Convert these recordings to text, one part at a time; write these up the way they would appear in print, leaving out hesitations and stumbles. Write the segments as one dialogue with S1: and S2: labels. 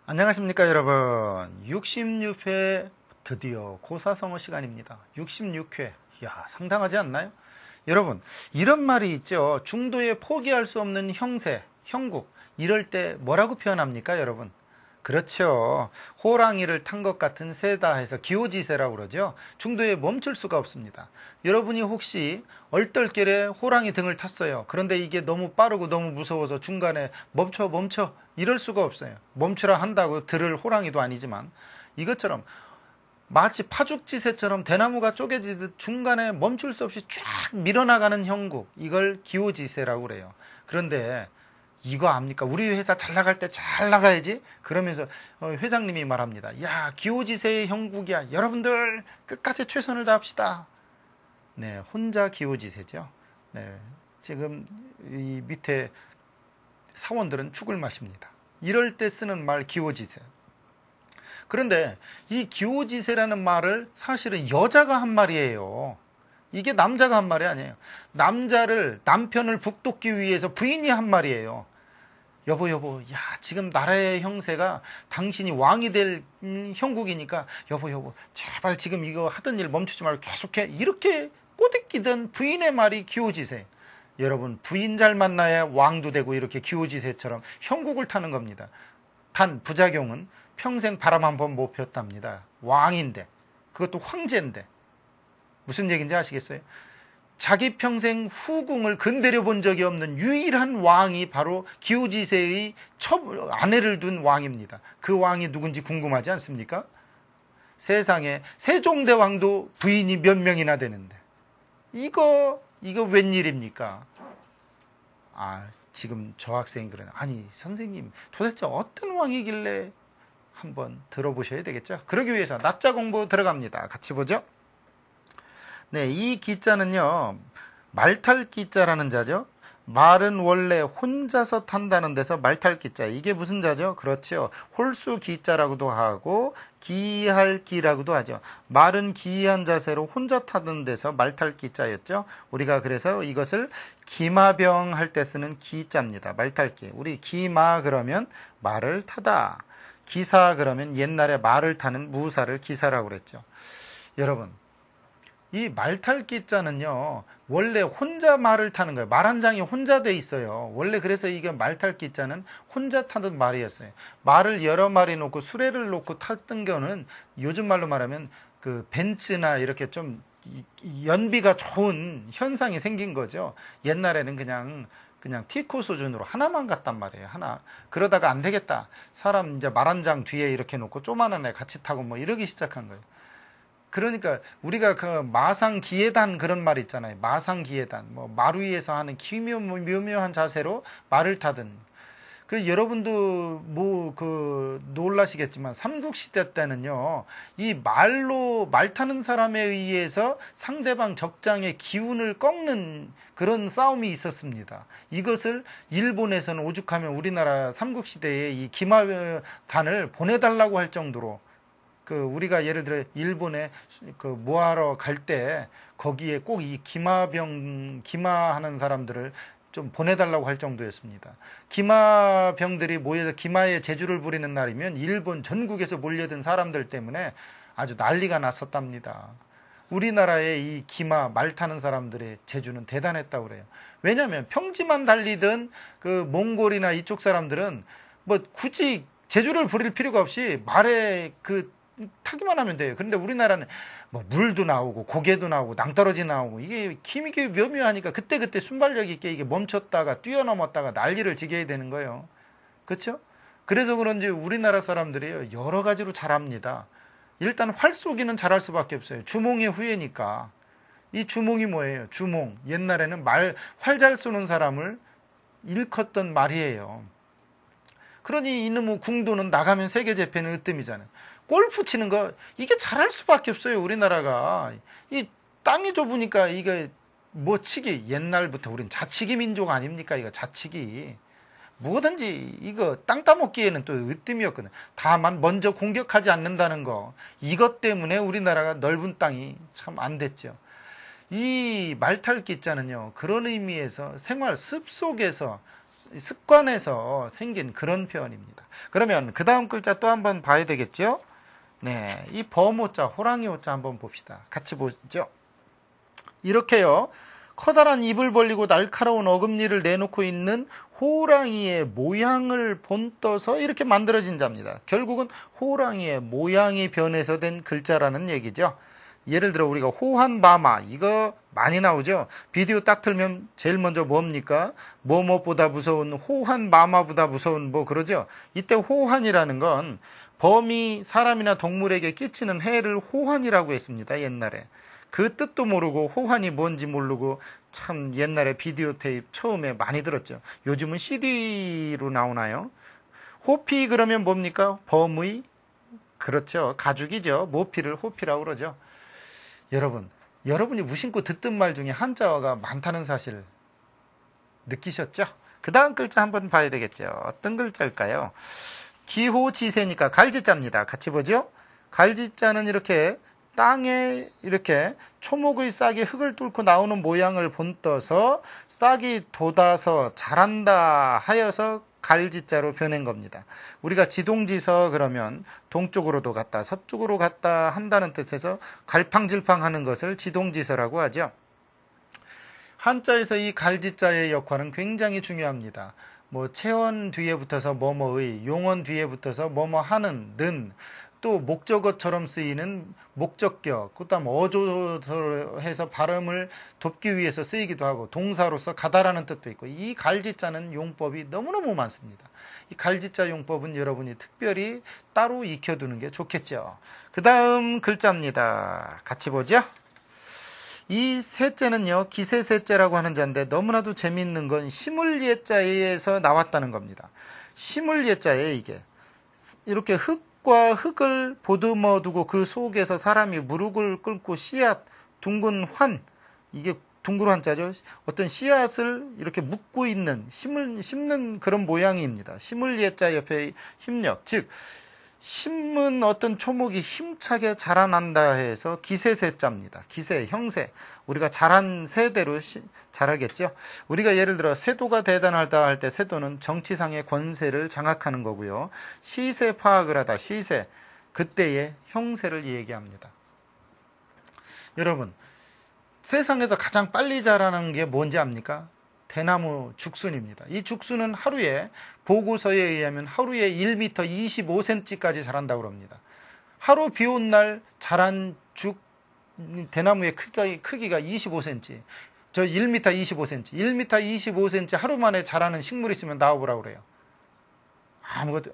S1: 안녕하십니까 여러분. 66회 드디어 고사성어 시간입니다. 66회. 이야, 상당하지 않나요? 여러분, 이런 말이 있죠. 중도에 포기할 수 없는 형세, 형국. 이럴 때 뭐라고 표현합니까 여러분? 그렇죠. 호랑이를 탄 것 같은 새다 해서 기호지새라고 그러죠. 중도에 멈출 수가 없습니다. 여러분이 혹시 얼떨결에 호랑이 등을 탔어요. 그런데 이게 너무 빠르고 너무 무서워서 중간에 멈춰 이럴 수가 없어요. 멈추라 한다고 들을 호랑이도 아니지만 이것처럼 마치 파죽지새처럼 대나무가 쪼개지듯 중간에 멈출 수 없이 쫙 밀어나가는 형국, 이걸 기호지새라고 그래요. 그런데 이거 압니까? 우리 회사 잘 나갈 때 잘 나가야지. 그러면서 회장님이 말합니다. 야, 기호지새의 형국이야. 여러분들 끝까지 최선을 다합시다. 네, 혼자 기호지새죠. 네, 지금 이 밑에 사원들은 죽을 맛입니다. 이럴 때 쓰는 말 기호지새. 그런데 이 기호지새라는 말을 사실은 여자가 한 말이에요. 이게 남자가 한 말이 아니에요. 남편을 북돋기 위해서 부인이 한 말이에요. 여보, 야, 지금 나라의 형세가 당신이 왕이 될 형국이니까 여보, 제발 지금 이거 하던 일 멈추지 말고 계속해. 이렇게 꼬드기던 부인의 말이 기호지새. 여러분, 부인 잘 만나야 왕도 되고 이렇게 기호지새처럼 형국을 타는 겁니다. 단 부작용은 평생 바람 한 번 못 폈답니다. 왕인데, 그것도 황제인데. 무슨 얘기인지 아시겠어요? 자기 평생 후궁을 건드려 본 적이 없는 유일한 왕이 바로 기호지새의 아내를 둔 왕입니다. 그 왕이 누군지 궁금하지 않습니까? 세상에 세종대왕도 부인이 몇 명이나 되는데 이거 웬일입니까? 지금 저 학생이 그러네. 아니 선생님, 도대체 어떤 왕이길래 한번 들어보셔야 되겠죠? 그러기 위해서 낮자 공부 들어갑니다. 같이 보죠. 네, 이 기자는요, 말탈 기자라는 자죠. 말은 원래 혼자서 탄다는 데서 말탈 기자. 이게 무슨 자죠? 그렇죠. 홀수 기자라고도 하고 기할 기라고도 하죠. 말은 기이한 자세로 혼자 타는 데서 말탈 기자였죠. 우리가 그래서 이것을 기마병 할 때 쓰는 기자입니다. 말탈기. 우리 기마 그러면 말을 타다. 기사 그러면 옛날에 말을 타는 무사를 기사라고 그랬죠. 여러분, 이 말탈기자는요, 원래 혼자 말을 타는 거예요. 말 한 장이 혼자 돼 있어요. 원래 그래서 이게 말탈기자는 혼자 타던 말이었어요. 말을 여러 마리 놓고 수레를 놓고 탔던 거는 요즘 말로 말하면 그 벤츠나 이렇게 좀 연비가 좋은 현상이 생긴 거죠. 옛날에는 그냥 티코 수준으로 하나만 갔단 말이에요. 하나. 그러다가 안 되겠다. 사람 이제 말 한 장 뒤에 이렇게 놓고 조만한 애 같이 타고 뭐 이러기 시작한 거예요. 그러니까 우리가 그 마상기예단 그런 말 있잖아요. 마상기예단. 뭐 말 위에서 하는 묘묘한 자세로 말을 타든. 그 여러분도 놀라시겠지만 삼국시대 때는요. 이 말 타는 사람에 의해서 상대방 적장의 기운을 꺾는 그런 싸움이 있었습니다. 이것을 일본에서는 오죽하면 우리나라 삼국시대에 이 기마단을 보내달라고 할 정도로 우리가 예를 들어 일본에 뭐하러 갈 때 거기에 꼭 이 기마하는 사람들을 좀 보내달라고 할 정도였습니다. 기마병들이 모여서 기마의 재주를 부리는 날이면 일본 전국에서 몰려든 사람들 때문에 아주 난리가 났었답니다. 우리나라의 이 기마 말 타는 사람들의 재주는 대단했다고 그래요. 왜냐하면 평지만 달리던 그 몽골이나 이쪽 사람들은 뭐 굳이 재주를 부릴 필요가 없이 말에 타기만 하면 돼요. 그런데 우리나라는 뭐 물도 나오고 고개도 나오고 낭떠러지 나오고 이게 힘이 묘묘하니까 그때 순발력 있게 이게 멈췄다가 뛰어넘었다가 난리를 지게 되는 거예요. 그렇죠? 그래서 그런지 우리나라 사람들이 여러 가지로 잘합니다. 일단 활 쏘기는 잘할 수밖에 없어요. 주몽의 후예니까. 이 주몽이 뭐예요? 주몽. 옛날에는 활 잘 쏘는 사람을 일컫던 말이에요. 그러니 이놈의 궁도는 나가면 세계 재패는 으뜸이잖아요. 골프 치는 거 이게 잘할 수밖에 없어요. 우리나라가 이 땅이 좁으니까 이게 뭐 치기 옛날부터 우린 자치기 민족 아닙니까? 이거 자치기 뭐든지 이거 땅 따먹기에는 또 으뜸이었거든. 다만 먼저 공격하지 않는다는 거 이것 때문에 우리나라가 넓은 땅이 참 안 됐죠. 이 말탈기자는요 그런 의미에서 생활 습속에서 습관에서 생긴 그런 표현입니다. 그러면 그 다음 글자 또 한번 봐야 되겠죠? 네, 이 범호자, 호랑이 호자 한번 봅시다. 같이 보죠. 이렇게요. 커다란 입을 벌리고 날카로운 어금니를 내놓고 있는 호랑이의 모양을 본떠서 이렇게 만들어진 자입니다. 결국은 호랑이의 모양이 변해서 된 글자라는 얘기죠. 예를 들어 우리가 호환마마 이거 많이 나오죠. 비디오 딱 틀면 제일 먼저 뭡니까? 뭐뭐보다 무서운 호환마마보다 무서운 뭐 그러죠. 이때 호환이라는 건 범이 사람이나 동물에게 끼치는 해를 호환이라고 했습니다. 옛날에. 그 뜻도 모르고 호환이 뭔지 모르고 참 옛날에 비디오 테이프 처음에 많이 들었죠. 요즘은 CD로 나오나요? 호피 그러면 뭡니까? 범의? 그렇죠. 가죽이죠. 모피를 호피라고 그러죠. 여러분이 무심코 듣던 말 중에 한자어가 많다는 사실 느끼셨죠? 그 다음 글자 한번 봐야 되겠죠. 어떤 글자일까요? 기호지세니까 갈지자입니다. 같이 보죠. 갈지자는 이렇게 땅에 이렇게 초목의 싹이 흙을 뚫고 나오는 모양을 본떠서 싹이 돋아서 자란다 하여서 갈지자로 변한 겁니다. 우리가 지동지서 그러면 동쪽으로도 갔다 서쪽으로 갔다 한다는 뜻에서 갈팡질팡하는 것을 지동지서라고 하죠. 한자에서 이 갈지자의 역할은 굉장히 중요합니다. 뭐 체원 뒤에 붙어서 뭐뭐의, 용언 뒤에 붙어서 뭐뭐 하는, 는, 또 목적어처럼 쓰이는 목적격, 그다음 어조를 해서 발음을 돕기 위해서 쓰이기도 하고 동사로서 가다라는 뜻도 있고 이 갈지자는 용법이 너무너무 많습니다. 이 갈지자 용법은 여러분이 특별히 따로 익혀두는 게 좋겠죠. 그 다음 글자입니다. 같이 보죠. 이 셋째는요, 기세셋째라고 하는 자인데 너무나도 재미있는 건 시물예자에서 나왔다는 겁니다. 시물예자에 이게 이렇게 흙과 흙을 보듬어 두고 그 속에서 사람이 무릎을 꿇고 씨앗, 둥근 환, 이게 둥근 환자죠. 어떤 씨앗을 이렇게 묶고 있는, 심는 그런 모양입니다. 시물예자 옆에 힘력, 즉 심은 어떤 초목이 힘차게 자라난다 해서 기세세자입니다. 기세, 형세. 우리가 자란 세대로 자라겠죠. 우리가 예를 들어 세도가 대단하다 할 때 세도는 정치상의 권세를 장악하는 거고요. 시세 파악을 하다, 시세. 그때의 형세를 얘기합니다. 여러분, 세상에서 가장 빨리 자라는 게 뭔지 압니까? 대나무 죽순입니다. 이 죽순은 하루에 보고서에 의하면 하루에 1m 25cm까지 자란다고 합니다. 하루 비 온 날 자란 대나무의 크기가 25cm. 저 1m 25cm. 1m 25cm 하루 만에 자라는 식물이 있으면 나와보라고 그래요. 아무것도,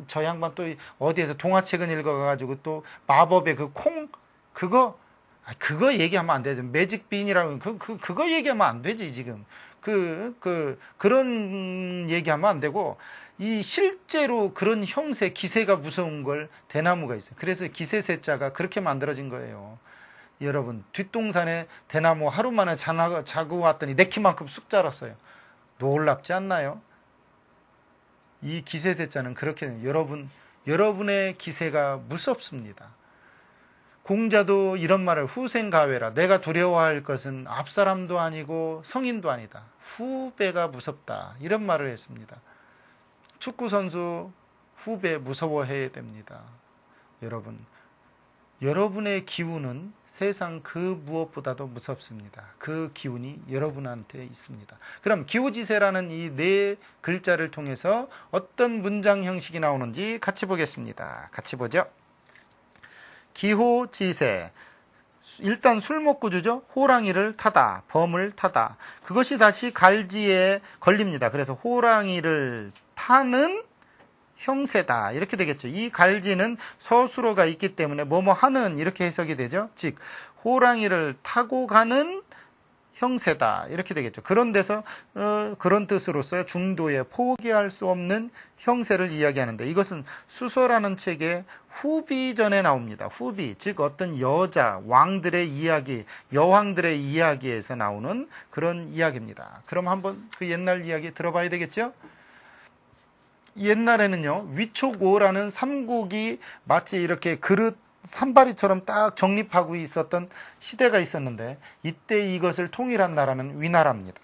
S1: 저 양반 또 어디에서 동화책은 읽어가지고 또 마법의 그 그거 얘기하면 안 되죠. 매직빈이라고, 그거 얘기하면 안 되지, 지금. 그런 얘기하면 안 되고, 이 실제로 그런 형세, 기세가 무서운 걸 대나무가 있어요. 그래서 기세세자가 그렇게 만들어진 거예요. 여러분, 뒷동산에 대나무 하루 만에 자고 왔더니 내 키만큼 쑥 자랐어요. 놀랍지 않나요? 이 기세세자는 그렇게, 여러분의 기세가 무섭습니다. 공자도 이런 말을 후생가외라. 내가 두려워할 것은 앞사람도 아니고 성인도 아니다. 후배가 무섭다. 이런 말을 했습니다. 축구선수 후배 무서워해야 됩니다. 여러분의 기운은 세상 그 무엇보다도 무섭습니다. 그 기운이 여러분한테 있습니다. 그럼 기호지세라는 이 네 글자를 통해서 어떤 문장 형식이 나오는지 같이 보겠습니다. 같이 보죠. 기호지세. 일단 술목구주죠. 호랑이를 타다, 범을 타다. 그것이 다시 갈지에 걸립니다. 그래서 호랑이를 타는 형세다. 이렇게 되겠죠. 이 갈지는 서술어가 있기 때문에 뭐뭐 하는 이렇게 해석이 되죠. 즉 호랑이를 타고 가는 형세다. 이렇게 되겠죠. 그런 데서 그런 뜻으로서 중도에 포기할 수 없는 형세를 이야기하는데 이것은 수서라는 책의 후비전에 나옵니다. 후비, 즉 어떤 여자, 왕들의 이야기, 여왕들의 이야기에서 나오는 그런 이야기입니다. 그럼 한번 그 옛날 이야기 들어봐야 되겠죠? 옛날에는요, 위촉오라는 삼국이 마치 이렇게 그릇 산바리처럼 딱 정립하고 있었던 시대가 있었는데 이때 이것을 통일한 나라는 위나라입니다.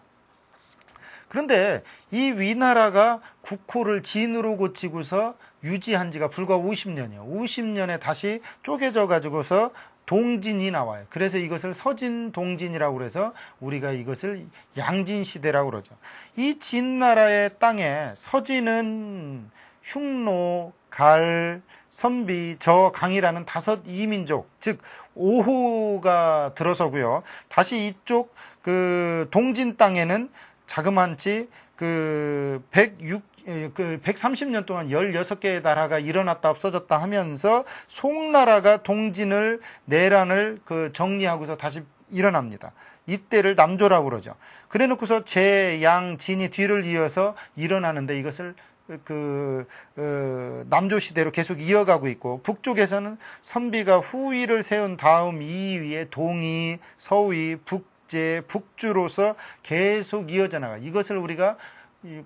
S1: 그런데 이 위나라가 국호를 진으로 고치고서 유지한 지가 불과 50년이에요. 50년에 다시 쪼개져 가지고서 동진이 나와요. 그래서 이것을 서진동진이라고 그래서 우리가 이것을 양진시대라고 그러죠. 이 진나라의 땅에 서진은 흉노, 갈, 선비, 저, 강이라는 5 이민족, 즉 5호가 들어서고요. 다시 이쪽 그 동진 땅에는 자그만치 그 130년 동안 16개의 나라가 일어났다 없어졌다 하면서 송나라가 동진을 내란을 그 정리하고서 다시 일어납니다. 이때를 남조라고 그러죠. 그래 놓고서 제, 양, 진이 뒤를 이어서 일어나는데 이것을 남조 시대로 계속 이어가고 있고, 북쪽에서는 선비가 후위를 세운 다음 이위에 동위, 서위, 북제, 북주로서 계속 이어져 나가. 이것을 우리가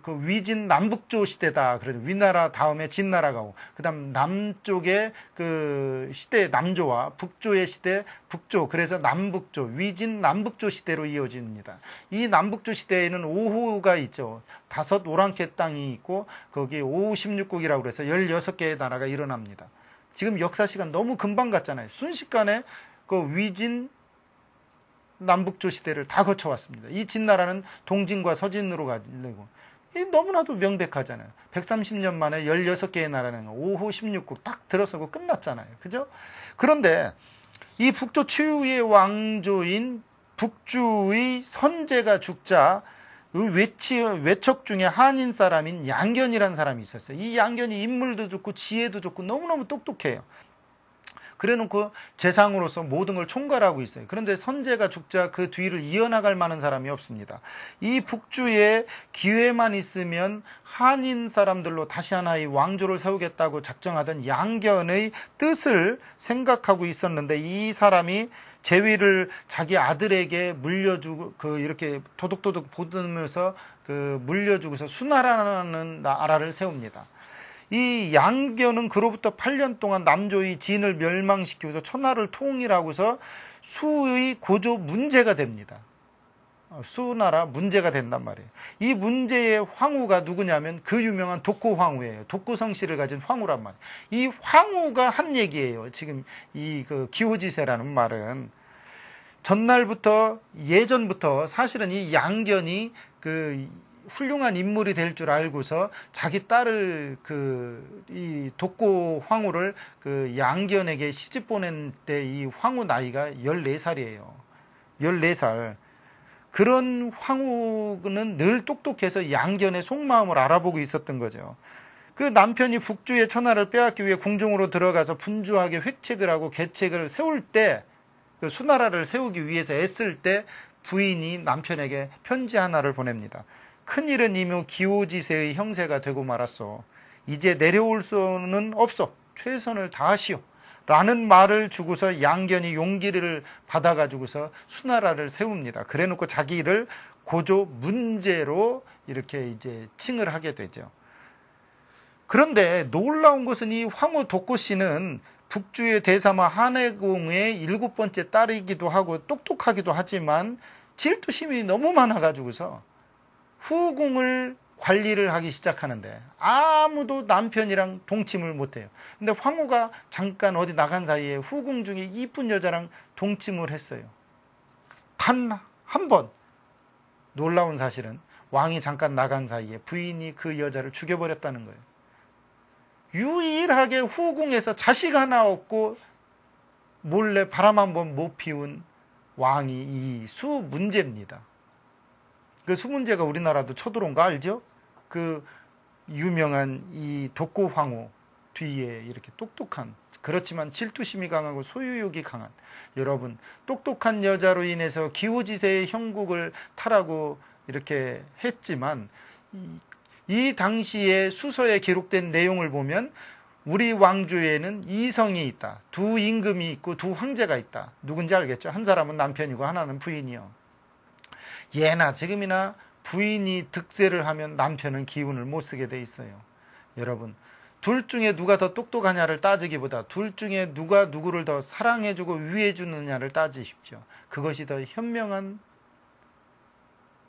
S1: 그 위진 남북조 시대다. 그래도 위나라 다음에 진나라가 오고, 그다음 남쪽의 그 시대 남조와 북조의 시대 북조, 그래서 남북조, 위진 남북조 시대로 이어집니다. 이 남북조 시대에는 5호가 있죠. 5 오랑캐 땅이 있고 거기에 5, 16국이라고 해서 16개의 나라가 일어납니다. 지금 역사 시간 너무 금방 갔잖아요. 순식간에 그 위진 남북조 시대를 다 거쳐왔습니다. 이 진나라는 동진과 서진으로 가려고. 너무나도 명백하잖아요. 130년 만에 16개의 나라는 5호 16국 딱 들어서고 끝났잖아요. 그죠? 그런데 이 북조 최후의 왕조인 북주의 선제가 죽자 외척 중에 한인 사람인 양견이라는 사람이 있었어요. 이 양견이 인물도 좋고 지혜도 좋고 너무너무 똑똑해요. 그래놓고 재상으로서 모든 걸 총괄하고 있어요. 그런데 선제가 죽자 그 뒤를 이어나갈 만한 사람이 없습니다. 이 북주에 기회만 있으면 한인 사람들로 다시 하나의 왕조를 세우겠다고 작정하던 양견의 뜻을 생각하고 있었는데, 이 사람이 재위를 자기 아들에게 물려주고 이렇게 도둑도둑 보듬으면서 물려주고서 수나라는 나라를 세웁니다. 이 양견은 그로부터 8년 동안 남조의 진을 멸망시키고서 천하를 통일하고서 수의 고조 문제가 됩니다. 수나라 문제가 된단 말이에요. 이 문제의 황후가 누구냐면 그 유명한 독고 황후예요. 독고 성씨를 가진 황후란 말이에요. 이 황후가 한 얘기예요. 지금 이 기호지세라는 말은 전날부터 예전부터 사실은 이 양견이 훌륭한 인물이 될 줄 알고서 자기 딸을 이 독고 황후를 양견에게 시집 보낸 때 이 황후 나이가 14살이에요. 14살. 그런 황후는 늘 똑똑해서 양견의 속마음을 알아보고 있었던 거죠. 그 남편이 북주의 천하를 빼앗기 위해 궁중으로 들어가서 분주하게 회책을 하고 계책을 세울 때, 수나라를 세우기 위해서 애쓸 때 부인이 남편에게 편지 하나를 보냅니다. 큰일은 이미 기호지세의 형세가 되고 말았소. 이제 내려올 수는 없어. 최선을 다하시오. 라는 말을 주고서 양견이 용기를 받아가지고서 수나라를 세웁니다. 그래 놓고 자기를 고조 문제로 이렇게 이제 칭을 하게 되죠. 그런데 놀라운 것은 이 황후 독고 씨는 북주의 대사마 한해공의 7번째 딸이기도 하고 똑똑하기도 하지만 질투심이 너무 많아가지고서 후궁을 관리를 하기 시작하는데 아무도 남편이랑 동침을 못해요. 근데 황후가 잠깐 어디 나간 사이에 후궁 중에 이쁜 여자랑 동침을 했어요. 단 한 번. 놀라운 사실은 왕이 잠깐 나간 사이에 부인이 그 여자를 죽여버렸다는 거예요. 유일하게 후궁에서 자식 하나 없고 몰래 바람 한 번 못 피운 왕이 이 수문제입니다. 그 수문제가 우리나라도 쳐들어온 거 알죠? 그 유명한 이 독고 황후 뒤에 이렇게 똑똑한, 그렇지만 질투심이 강하고 소유욕이 강한, 여러분 똑똑한 여자로 인해서 기호지세의 형국을 타라고 이렇게 했지만 이 당시에 수서에 기록된 내용을 보면 우리 왕조에는 이성이 있다. 2 임금이 있고 2 황제가 있다. 누군지 알겠죠? 한 사람은 남편이고 하나는 부인이요. 예나 지금이나 부인이 득세를 하면 남편은 기운을 못 쓰게 돼 있어요. 여러분, 둘 중에 누가 더 똑똑하냐를 따지기보다 둘 중에 누가 누구를 더 사랑해주고 위해주느냐를 따지십시오. 그것이 더 현명한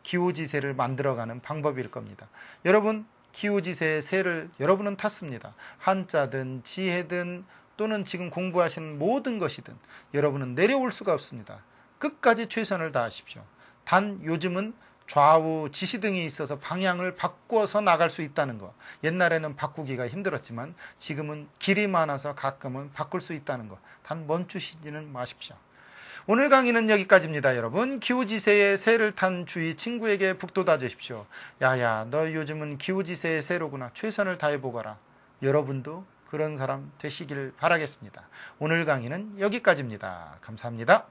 S1: 기호지세를 만들어가는 방법일 겁니다. 여러분, 기호지세의 세를 여러분은 탔습니다. 한자든 지혜든 또는 지금 공부하시는 모든 것이든 여러분은 내려올 수가 없습니다. 끝까지 최선을 다하십시오. 단 요즘은 좌우 지시등이 있어서 방향을 바꿔서 나갈 수 있다는 거. 옛날에는 바꾸기가 힘들었지만 지금은 길이 많아서 가끔은 바꿀 수 있다는 거. 단 멈추시지는 마십시오. 오늘 강의는 여기까지입니다. 여러분, 기호지세의 새를 탄 주위 친구에게 북돋아 주십시오. 야야, 너 요즘은 기호지세의 새로구나. 최선을 다해보거라. 여러분도 그런 사람 되시길 바라겠습니다. 오늘 강의는 여기까지입니다. 감사합니다.